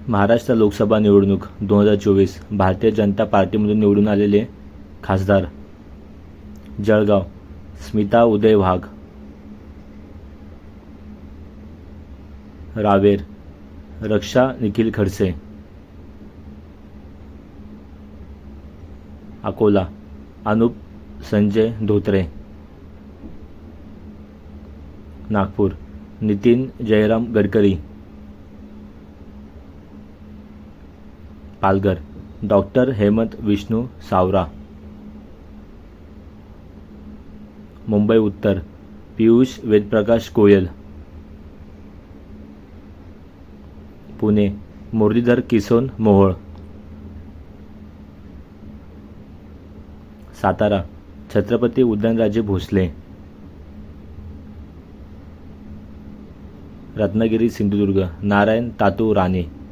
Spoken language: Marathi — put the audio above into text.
महाराष्ट्र लोकसभा निवडणूक 2024 भारतीय जनता पार्टीमधून निवडून आलेले खासदार. जळगाव स्मिता उदय वाघ. रावेर रक्षा निखिल खडसे. अकोला अनुप संजय धोत्रे. नागपूर नितीन जयराम गडकरी. पालघर डॉक्टर हेमंत विष्णू सावरा. मुंबई उत्तर पीयूष वेदप्रकाश गोयल. पुणे मुरलीधर किसन मोहोळ. सातारा छत्रपती उदयनराजे भोसले. रत्नागिरी सिंधुदुर्ग नारायण तातू राणे.